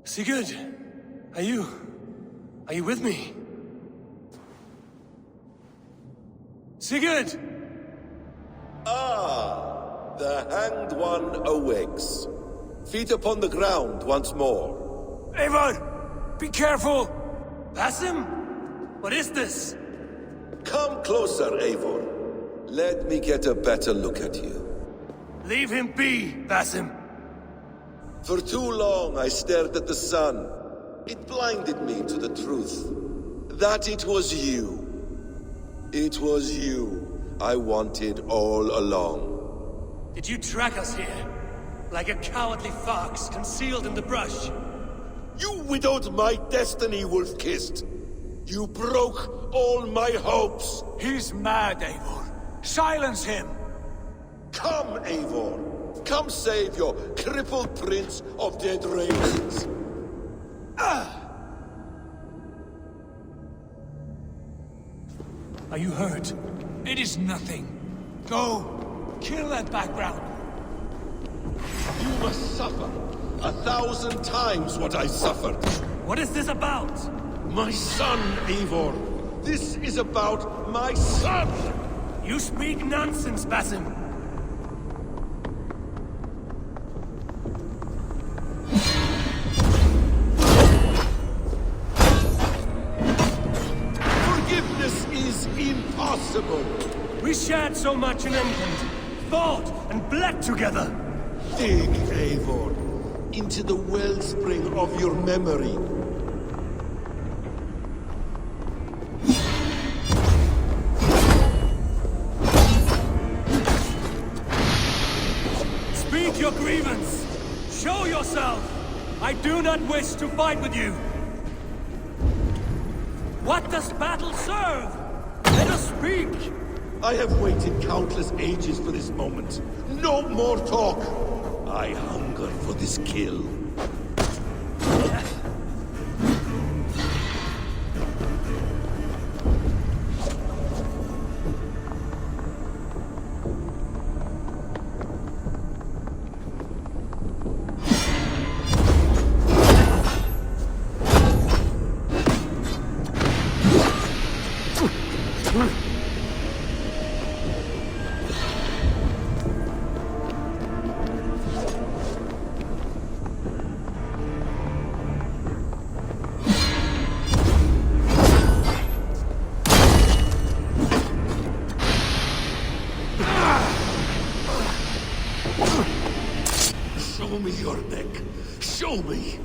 Sigurd, are you with me? Sigurd! Ah, the Hanged One awakes. Feet upon the ground once more. Eivor! Be careful! Basim? What is this? Come closer, Eivor. Let me get a better look at you. Leave him be, Basim. For too long I stared at the sun. It blinded me to the truth. That it was you. It was you I wanted all along. Did you track us here? Like a cowardly fox concealed in the brush? You widowed my destiny, Wolf-Kissed. You broke all my hopes. He's mad, Eivor. Silence him! Come, Eivor. Come save your crippled prince of dead raisins. Are you hurt? It is nothing. Go, kill that background. You must suffer 1,000 times what I suffered. What is this about? My son, Eivor. This is about my son! You speak nonsense, Basim. Forgiveness is impossible. We shared so much in England, fought and bled together. Dig, Eivor, into the wellspring of your memory. Speak your grievance. Show yourself. I do not wish to fight with you. What does battle serve? Let us speak. I have waited countless ages for this moment. No more talk. I hunger for this kill. Show me your neck. Show me.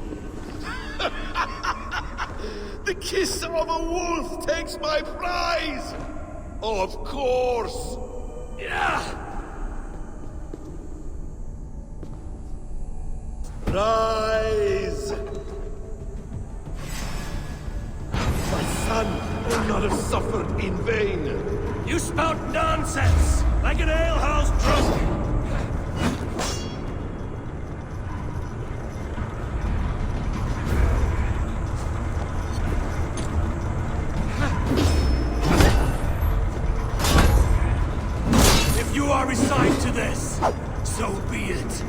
The kiss of a wolf takes my prize. Of course. Yeah. Rise. My son will not have suffered in vain. You spout nonsense, like an alehouse drunk. If you are resigned to this, so be it.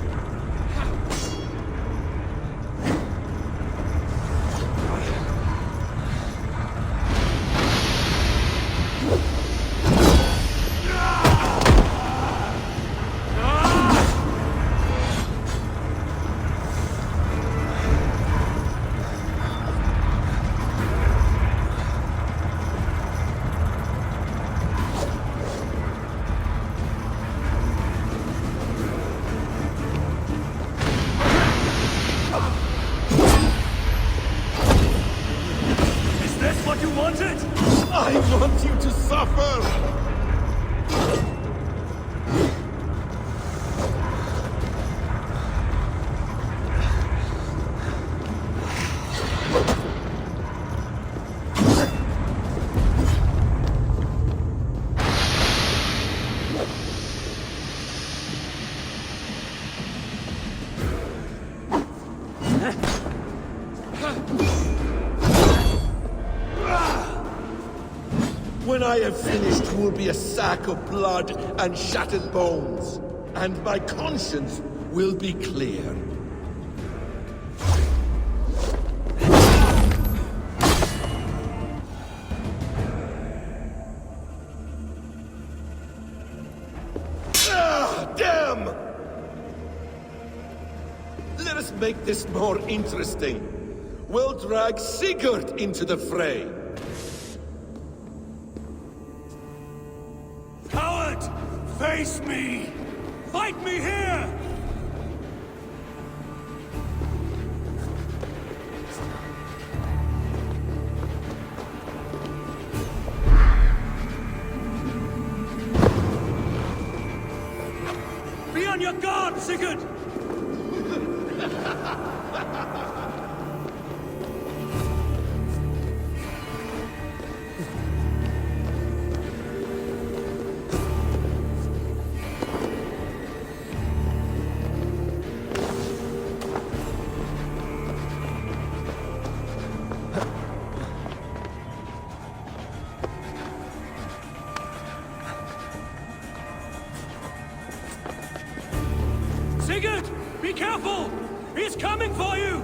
What you wanted? I want you to suffer! When I have finished, you will be a sack of blood and shattered bones. And my conscience will be clear. Ah, damn! Let us make this more interesting. We'll drag Sigurd into the fray. Coward! Face me! Fight me here! Be on your guard, Sigurd! Sigurd! Be careful! He's coming for you!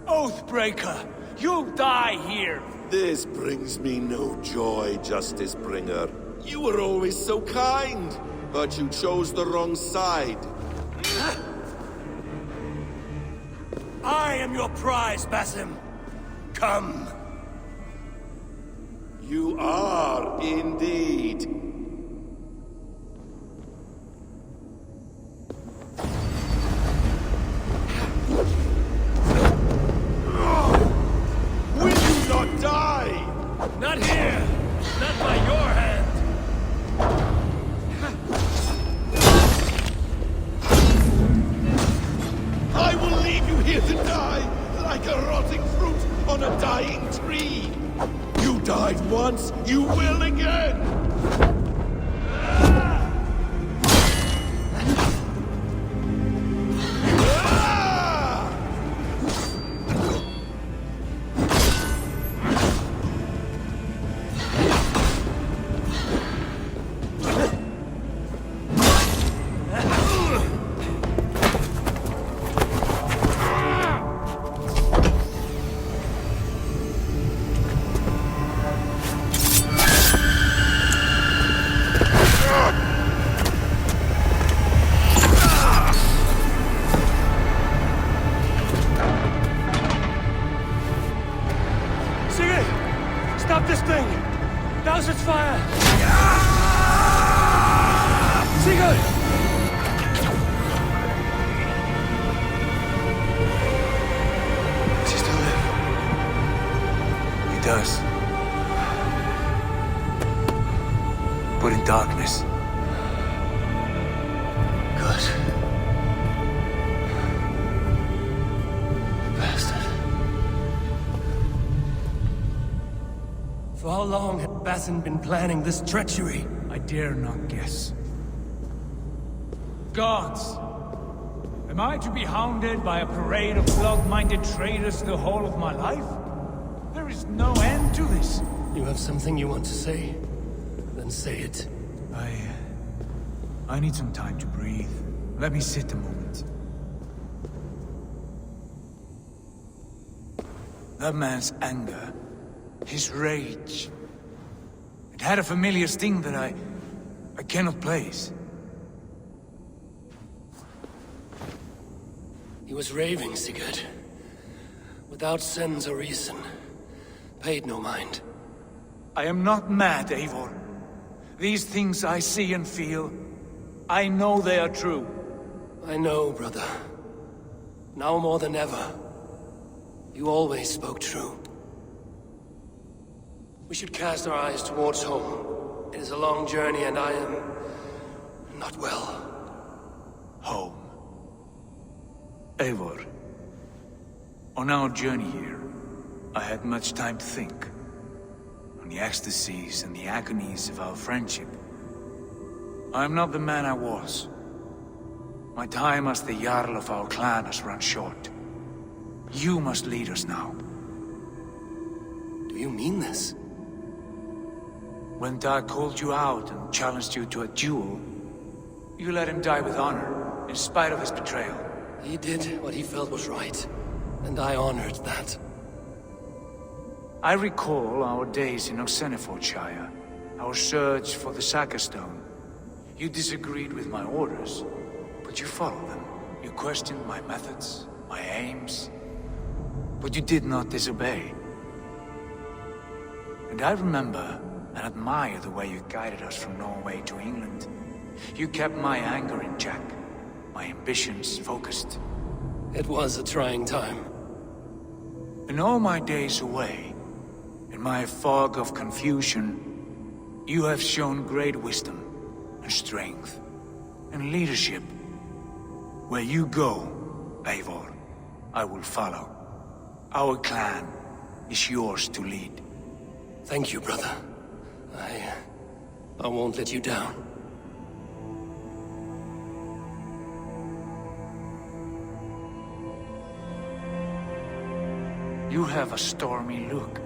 Oathbreaker! You die here! This brings me no joy, Justice Bringer. You were always so kind, but you chose the wrong side. I am your prize, Basim. Come. You are indeed. Will you not die? Not here! Not by your hand! I will leave you here to die, like a rotting fruit on a dying tree. You died once, you will again! Stop this thing! Douse its fire! Sigurd! Does he still live? He does. But in darkness. Good. For how long had Basim been planning this treachery? I dare not guess. Gods! Am I to be hounded by a parade of blood-minded traitors the whole of my life? There is no end to this. You have something you want to say? Then say it. I need some time to breathe. Let me sit a moment. That man's anger, his rage, it had a familiar sting that I cannot place. He was raving, Sigurd. Without sense or reason. Paid no mind. I am not mad, Eivor. These things I see and feel, I know they are true. I know, brother. Now more than ever. You always spoke true. We should cast our eyes towards home. It is a long journey and I am... not well. Home. Eivor, on our journey here, I had much time to think. On the ecstasies and the agonies of our friendship. I'm not the man I was. My time as the Jarl of our clan has run short. You must lead us now. Do you mean this? When Dag called you out and challenged you to a duel, you let him die with honor, in spite of his betrayal. He did what he felt was right, and I honored that. I recall our days in Oxenfordshire, our search for the Saga Stone. You disagreed with my orders, but you followed them. You questioned my methods, my aims, but you did not disobey. And I remember and admire the way you guided us from Norway to England. You kept my anger in check, my ambitions focused. It was a trying time. In all my days away, in my fog of confusion, you have shown great wisdom and strength and leadership. Where you go, Eivor, I will follow. Our clan is yours to lead. Thank you, brother. I won't let you down. You have a stormy look.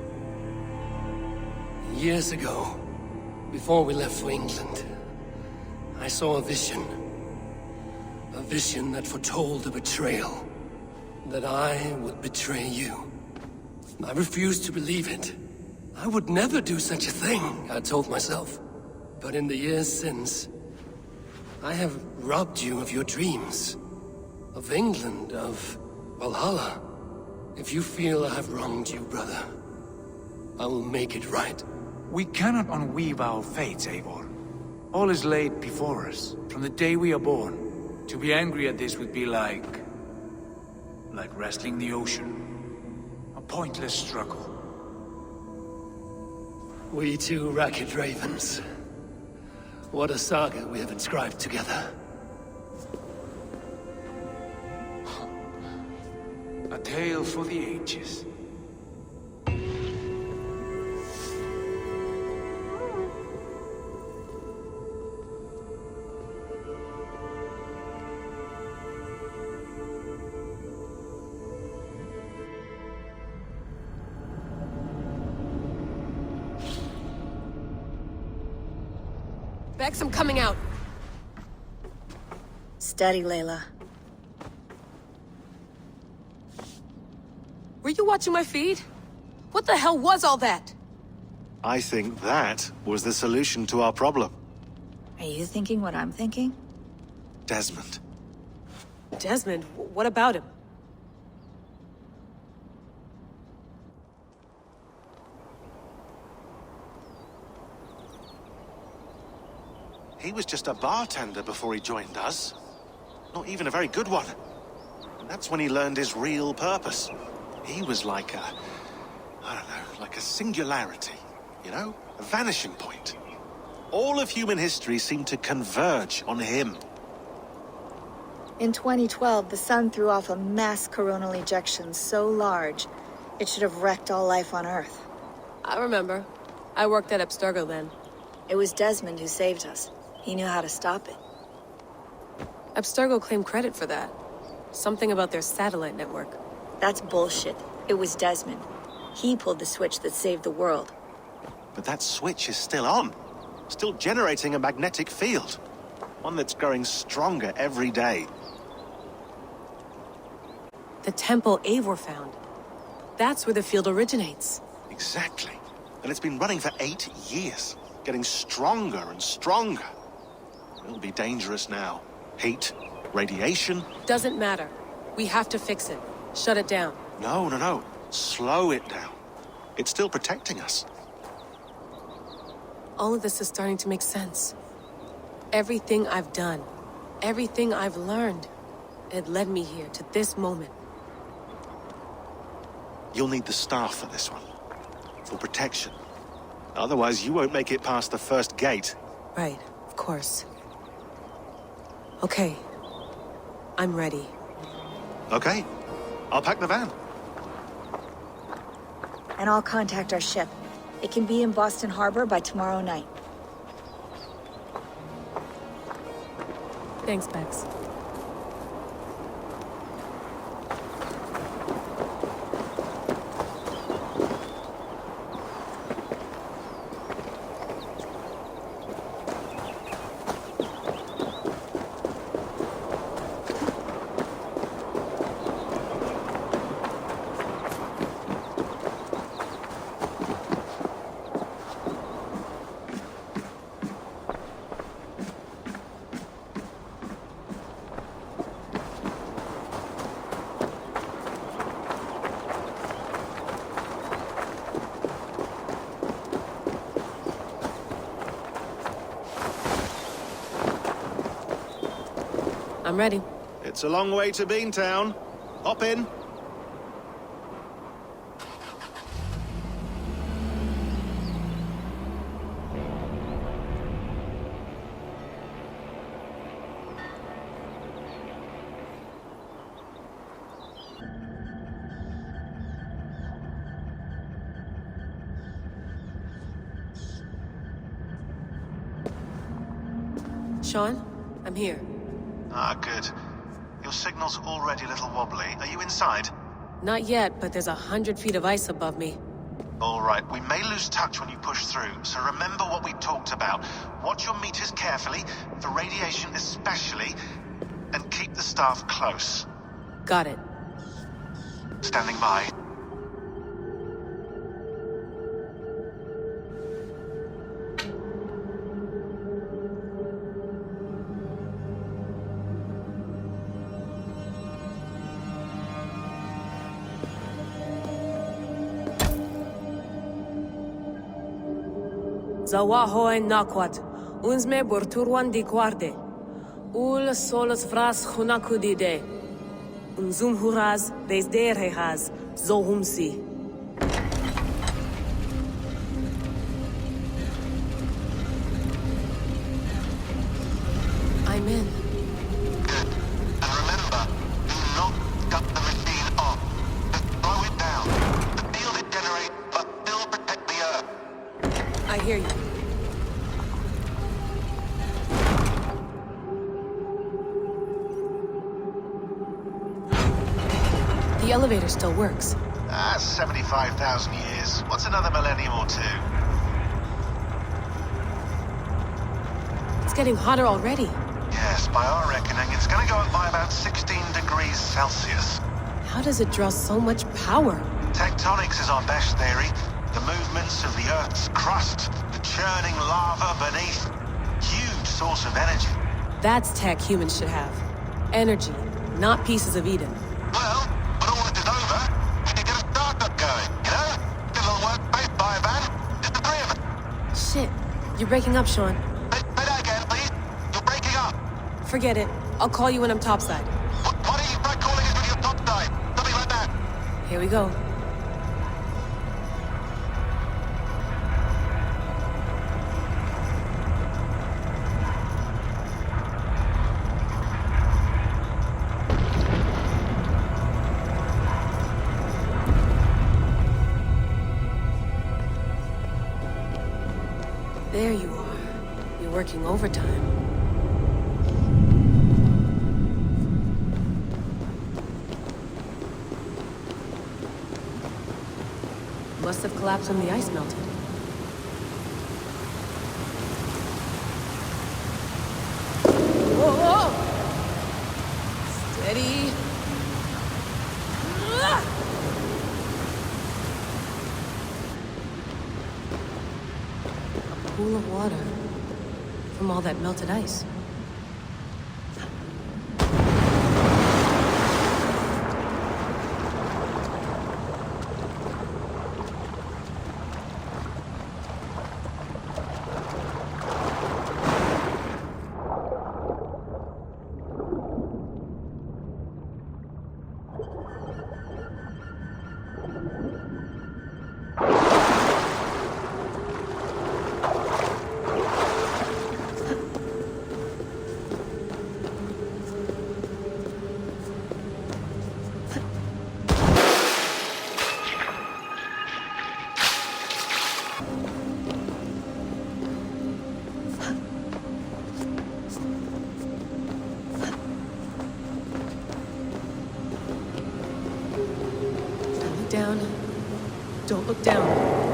Years ago, before we left for England, I saw a vision. A vision that foretold a betrayal. That I would betray you. I refused to believe it. I would never do such a thing, I told myself. But in the years since, I have robbed you of your dreams. Of England, of Valhalla. If you feel I have wronged you, brother, I will make it right. We cannot unweave our fates, Eivor. All is laid before us, from the day we are born. To be angry at this would be like wrestling the ocean. A pointless struggle. We two racket ravens. What a saga we have inscribed together. A tale for the ages. Bex, I'm coming out. Steady, Layla. Were you watching my feed? What the hell was all that? I think that was the solution to our problem. Are you thinking what I'm thinking? Desmond. Desmond, what about him? He was just a bartender before he joined us. Not even a very good one. And that's when he learned his real purpose. He was like a... I don't know, like a singularity, you know? A vanishing point. All of human history seemed to converge on him. In 2012, the sun threw off a mass coronal ejection so large, it should have wrecked all life on Earth. I remember. I worked at Abstergo then. It was Desmond who saved us. He knew how to stop it. Abstergo claimed credit for that. Something about their satellite network. That's bullshit. It was Desmond. He pulled the switch that saved the world. But that switch is still on. Still generating a magnetic field. One that's growing stronger every day. The temple Eivor found. That's where the field originates. Exactly. And it's been running for 8 years. Getting stronger and stronger. It'll be dangerous now. Heat, radiation. Doesn't matter. We have to fix it. Shut it down. No. Slow it down. It's still protecting us. All of this is starting to make sense. Everything I've done, everything I've learned, it led me here to this moment. You'll need the staff for this one. For protection. Otherwise, you won't make it past the first gate. Right, of course. Okay. I'm ready. Okay. I'll pack the van. And I'll contact our ship. It can be in Boston Harbor by tomorrow night. Thanks, Bex. I'm ready. It's a long way to Beantown. Hop in. Sean, I'm here. Ah, good. Your signal's already a little wobbly. Are you inside? Not yet, but there's 100 feet of ice above me. All right, we may lose touch when you push through, so remember what we talked about. Watch your meters carefully, for radiation especially, and keep the staff close. Got it. Standing by. Zawahoe nakwat, unsme burturwan di guarde. Ul solos vras hunakudide. Unzum huraz, desderehaz, zohumsi. I'm in. Good. And remember, do not cut the machine off. Just slow it down. The field it generates must still protect the Earth. I hear you. The elevator still works. That's 75,000 years. What's another millennium or two? It's getting hotter already. Yes, by our reckoning, it's gonna go up by about 16 degrees Celsius. How does it draw so much power? Tectonics is our best theory. The movements of the Earth's crust, the churning lava beneath. Huge source of energy. That's tech humans should have. Energy, not pieces of Eden. Well, when all this is over, we can get a startup going, you know? Get a little workspace, buy a van, just the three of us. Shit, you're breaking up, Sean. Say that again, please. You're breaking up. Forget it. I'll call you when I'm topside. Why don't you try calling us when you're topside? Something like that. Here we go. There you are. You're working overtime. Must have collapsed when the ice melted. Whoa, whoa! Steady. Ah! A pool of water from all that melted ice. look down. Don't look down.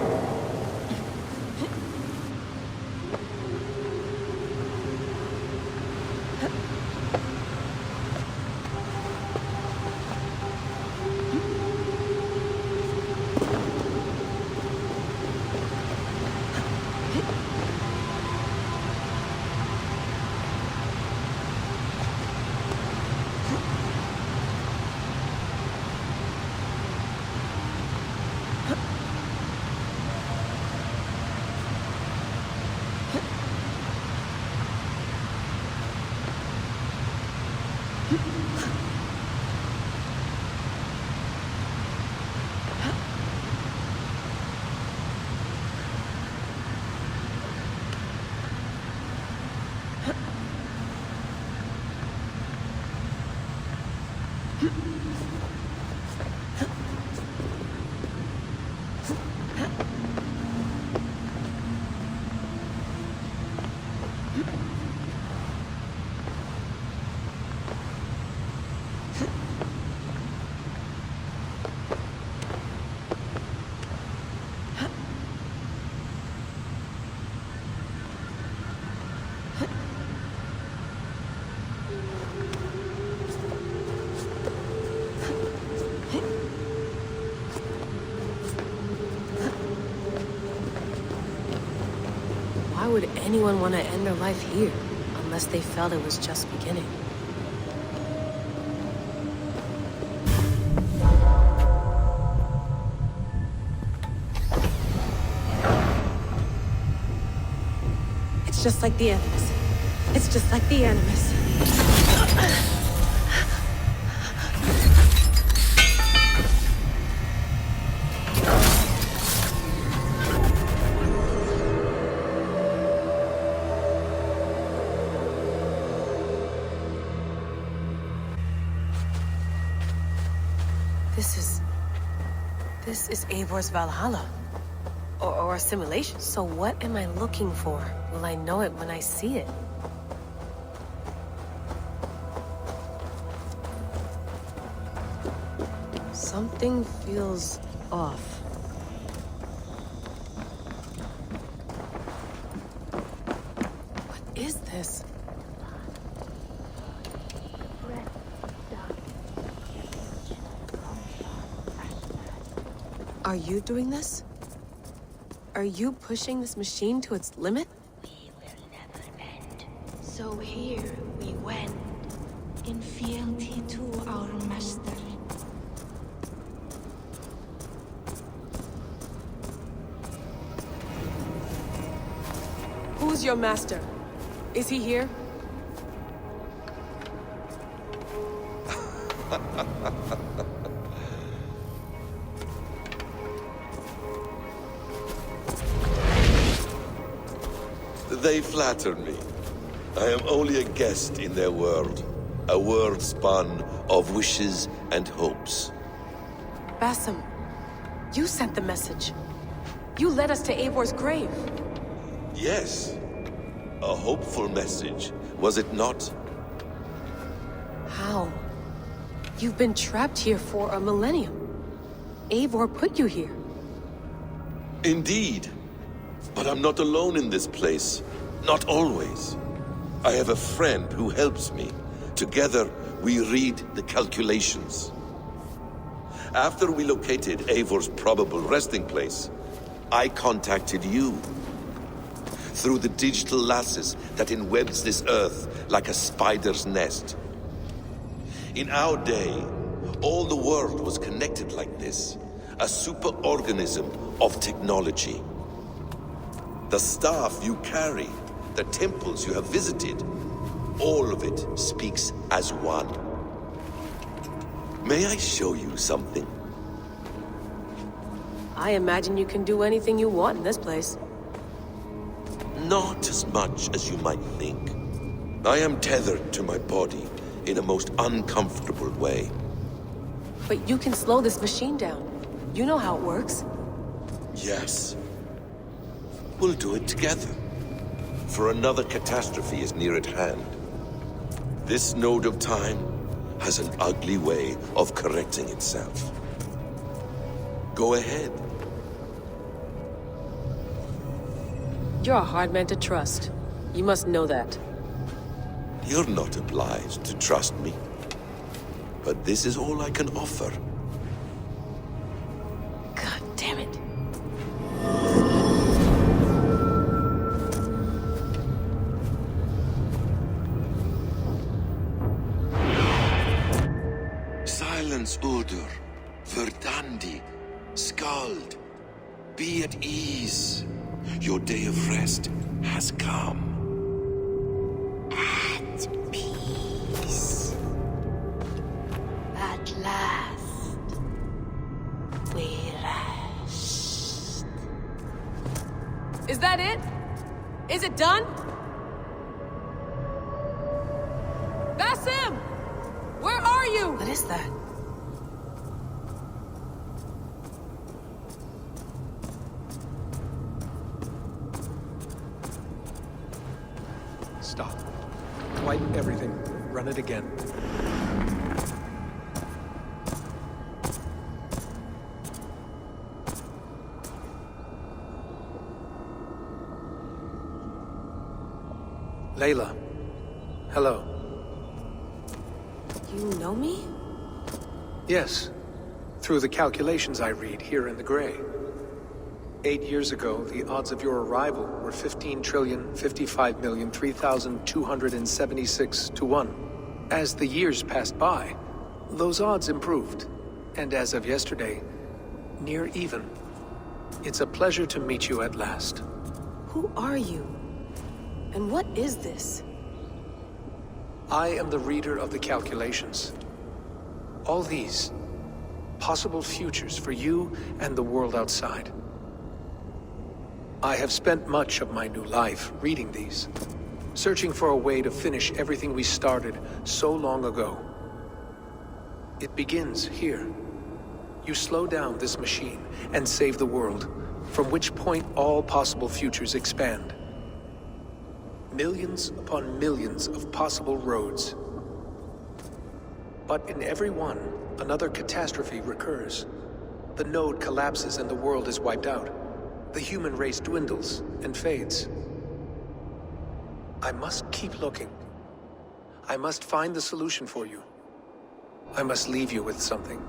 Why would anyone want to end their life here, unless they felt it was just beginning? It's just like the Animus. It's just like the Animus. This is Eivor's Valhalla. Or a simulation. So what am I looking for? Will I know it when I see it? Something feels off. What is this? Are you doing this? Are you pushing this machine to its limit? We will never end. So here we went, in fealty to our master. Who's your master? Is he here? They flatter me. I am only a guest in their world. A world spun of wishes and hopes. Basim, you sent the message. You led us to Eivor's grave. Yes. A hopeful message, was it not? How? You've been trapped here for a millennium. Eivor put you here. Indeed. But I'm not alone in this place. Not always. I have a friend who helps me. Together, we read the calculations. After we located Eivor's probable resting place, I contacted you. Through the digital lasses that enwebs this earth like a spider's nest. In our day, all the world was connected like this. A superorganism of technology. The staff you carry, the temples you have visited, all of it speaks as one. May I show you something? I imagine you can do anything you want in this place. Not as much as you might think. I am tethered to my body in a most uncomfortable way. But you can slow this machine down. You know how it works. Yes. We'll do it together. For another catastrophe is near at hand. This node of time has an ugly way of correcting itself. Go ahead. You're a hard man to trust. You must know that. You're not obliged to trust me. But this is all I can offer. God damn it. Silence, Udur. Verdandi. Skald. Be at ease. Your day of rest has come. At peace. At last, we rest. Is that it? Is it done? Basim! Where are you? What is that? Stop. Wipe everything. Run it again. Layla. Hello. You know me? Yes. Through the calculations I read here in the gray. 8 years ago, the odds of your arrival were 15,055,003,276 to 1. As the years passed by, those odds improved. And as of yesterday, near even. It's a pleasure to meet you at last. Who are you? And what is this? I am the reader of the calculations. All these, possible futures for you and the world outside. I have spent much of my new life reading these, searching for a way to finish everything we started so long ago. It begins here. You slow down this machine and save the world, from which point all possible futures expand. Millions upon millions of possible roads. But in every one, another catastrophe recurs. The node collapses and the world is wiped out. The human race dwindles and fades. I must keep looking. I must find the solution for you. I must leave you with something.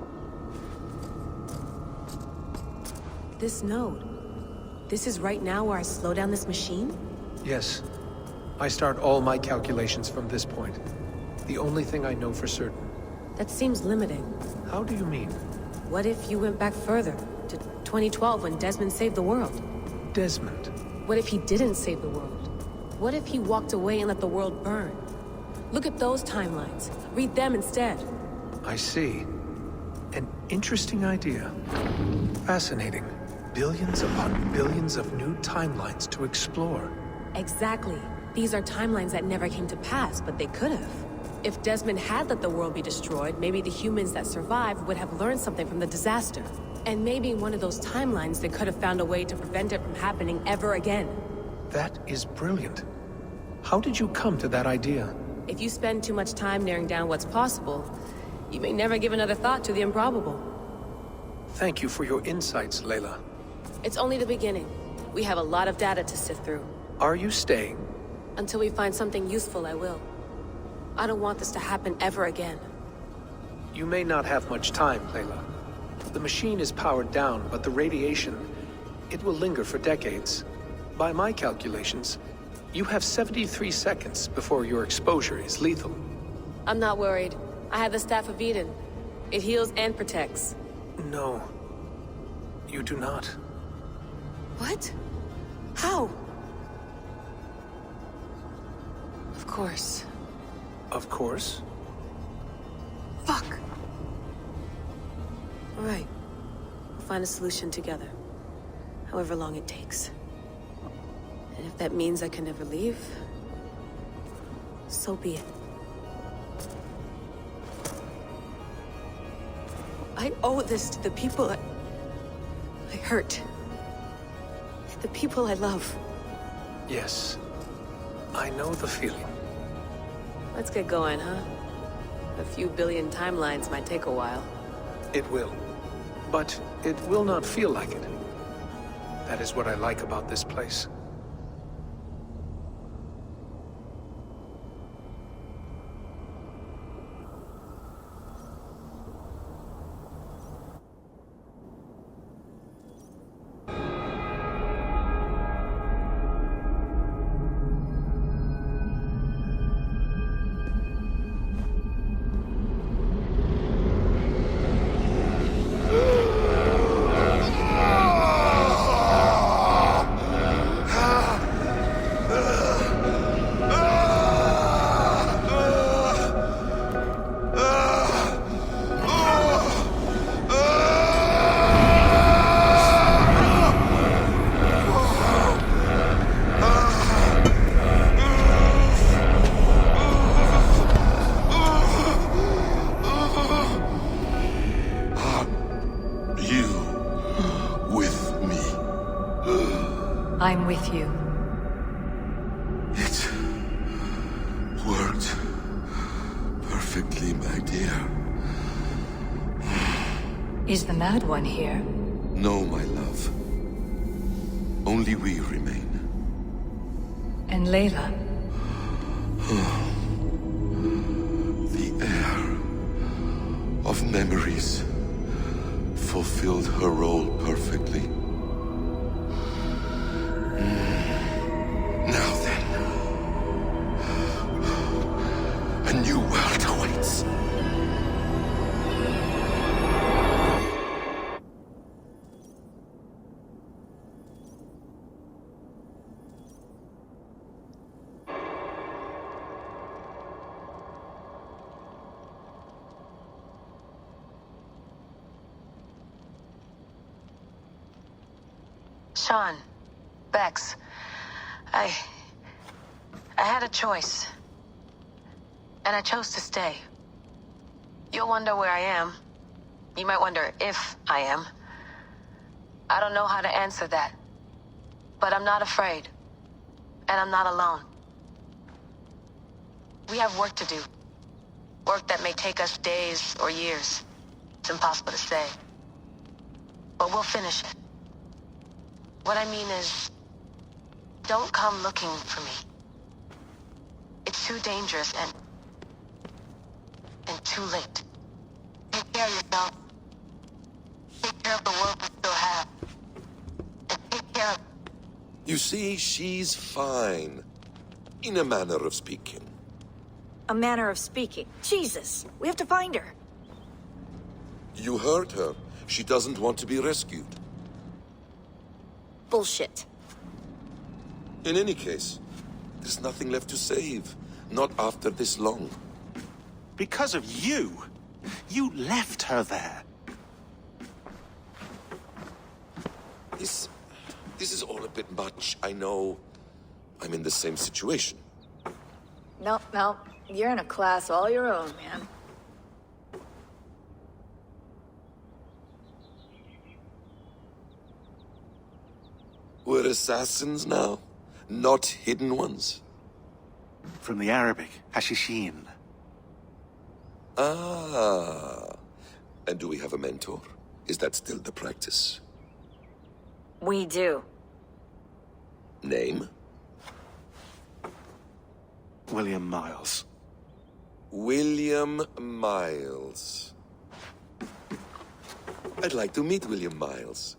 This node. This is right now where I slow down this machine? Yes. I start all my calculations from this point. The only thing I know for certain. That seems limiting. How do you mean? What if you went back further, to 2012 when Desmond saved the world? Desmond? What if he didn't save the world? What if he walked away and let the world burn? Look at those timelines. Read them instead. I see. An interesting idea. Fascinating. Billions upon billions of new timelines to explore. Exactly. These are timelines that never came to pass, but they could have. If Desmond had let the world be destroyed, maybe the humans that survived would have learned something from the disaster. And maybe in one of those timelines they could have found a way to prevent it from happening ever again. That is brilliant. How did you come to that idea? If you spend too much time narrowing down what's possible, you may never give another thought to the improbable. Thank you for your insights, Layla. It's only the beginning. We have a lot of data to sift through. Are you staying? Until we find something useful, I will. I don't want this to happen ever again. You may not have much time, Layla. The machine is powered down, but the radiation, it will linger for decades. By my calculations, you have 73 seconds before your exposure is lethal. I'm not worried. I have the Staff of Eden. It heals and protects. No. You do not. What? How? Of course. Of course. Fuck! All right. We'll find a solution together. However long it takes. And if that means I can never leave, so be it. I owe this to the people I hurt. The people I love. Yes. I know the feeling. Let's get going, huh? A few billion timelines might take a while. It will. But it will not feel like it. That is what I like about this place. I'm with you. It worked perfectly, my dear. Is the Mad One here? No, my love. Only we remain. And Layla? The air of memories fulfilled her role perfectly. Now then, a new world awaits. Sean. Bex. I had a choice. And I chose to stay. You'll wonder where I am. You might wonder if I am. I don't know how to answer that. But I'm not afraid. And I'm not alone. We have work to do. Work that may take us days or years. It's impossible to say. But we'll finish it. What I mean is, don't come looking for me. It's too dangerous and too late. Take care of yourself. Take care of the world we still have. And take care of... You see, she's fine. In a manner of speaking. A manner of speaking. Jesus, we have to find her. You heard her. She doesn't want to be rescued. Bullshit. In any case, there's nothing left to save. Not after this long. Because of you. You left her there. This is all a bit much, I know. I'm in the same situation. Nope. You're in a class all your own, man. We're assassins now, not hidden ones. From the Arabic, Hashishin. Ah. And do we have a mentor? Is that still the practice? We do. Name? William Miles. William Miles. I'd like to meet William Miles.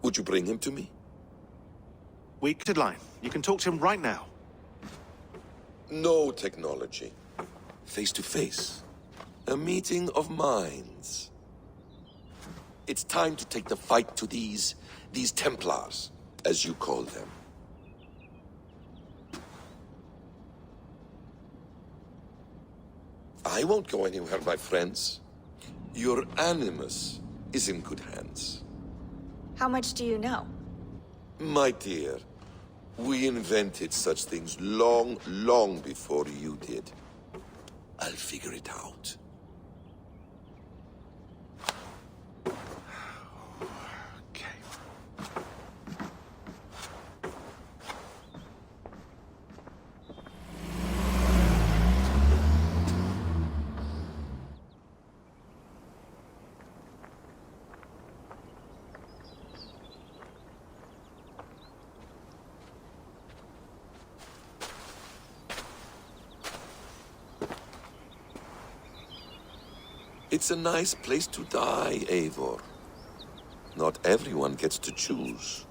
Would you bring him to me? Weak deadline. You can talk to him right now. No technology. Face to face. A meeting of minds. It's time to take the fight to these Templars, as you call them. I won't go anywhere, my friends. Your animus is in good hands. How much do you know? My dear, we invented such things long, long before you did. I'll figure it out. Okay. It's a nice place to die, Eivor. Not everyone gets to choose.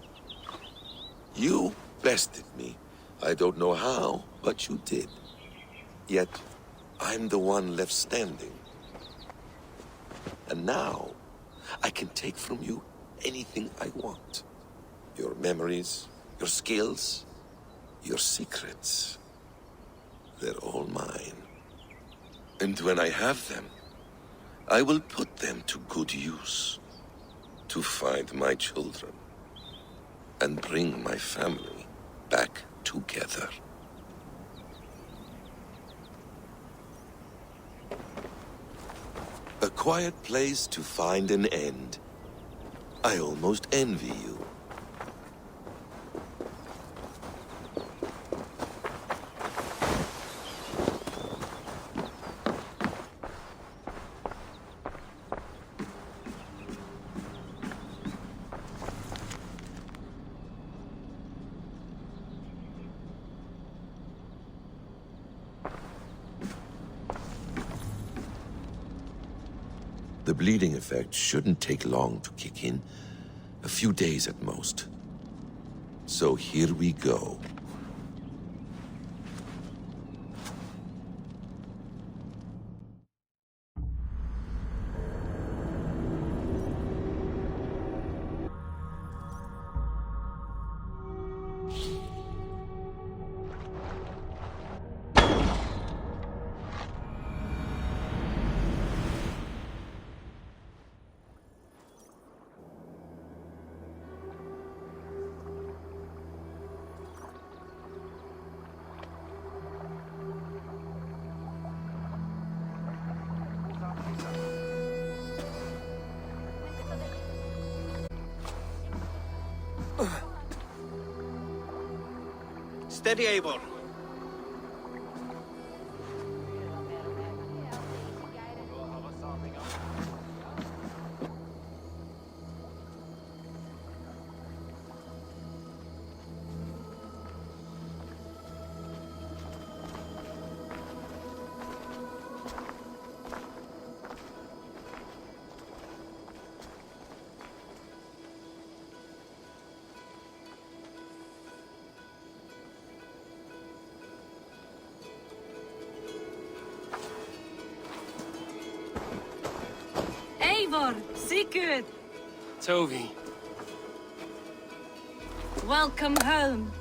You bested me. I don't know how, but you did. Yet, I'm the one left standing. And now, I can take from you anything I want. Your memories, your skills, your secrets. They're all mine. And when I have them, I will put them to good use. To find my children. And bring my family back together. A quiet place to find an end. I almost envy you. The bleeding effect shouldn't take long to kick in. A few days at most. So here we go. Steady, Eivor. Eivor, Sigurd, Tovi. welcome home.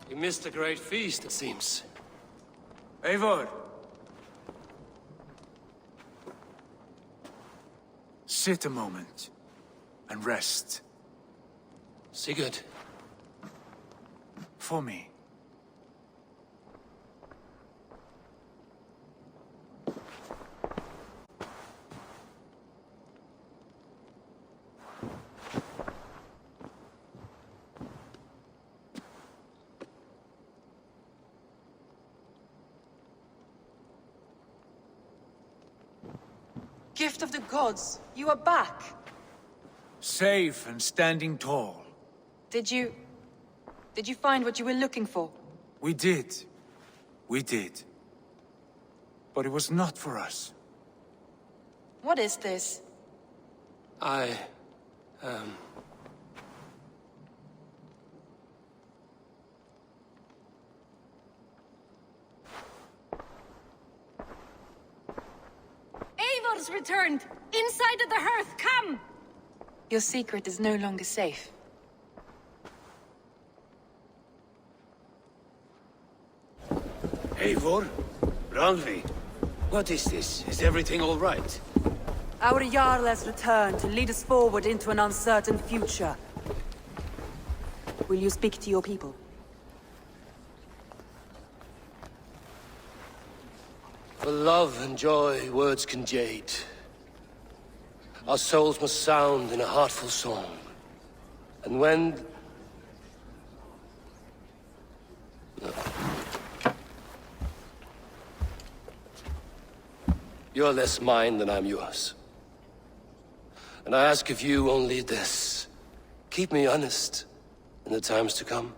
You missed a great feast, it seems. Eivor! Sit a moment and rest. Sigurd. For me. Gift of the gods, you are back. Safe and standing tall. Did you find what you were looking for? We did. We did. But it was not for us. What is this? Eivor's returned! Inside of the hearth, come! Your secret is no longer safe. Eivor? Randvi? What is this? Is everything all right? Our Jarl has returned to lead us forward into an uncertain future. Will you speak to your people? For love and joy, words can jade. Our souls must sound in a heartful song. And when... You're less mine than I'm yours. And I ask of you only this. Keep me honest in the times to come.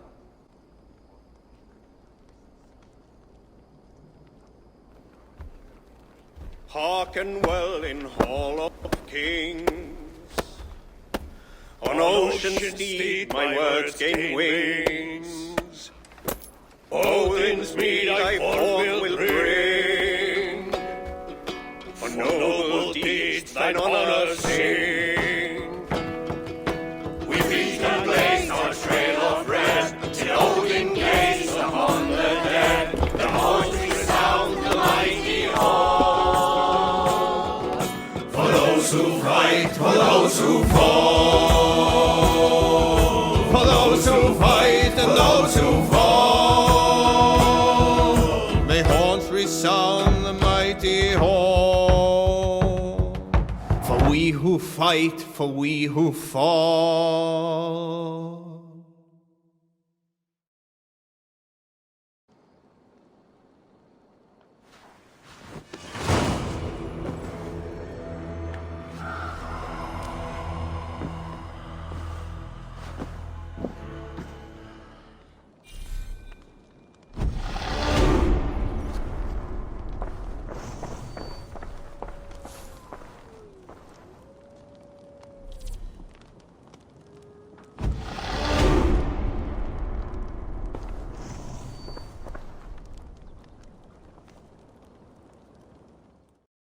Hearken well in Hall of Kings. On ocean steed my words gain wings. Odin's mead I forth will bring. For noble deeds thine honor sing. We beat and blaze our trail of red, till Odin gazed upon the dead. The voice resound the mighty hall. For those who fight, for those who fall. For those who fight and those who fall. May horns resound the mighty hall. For we who fight, for we who fall.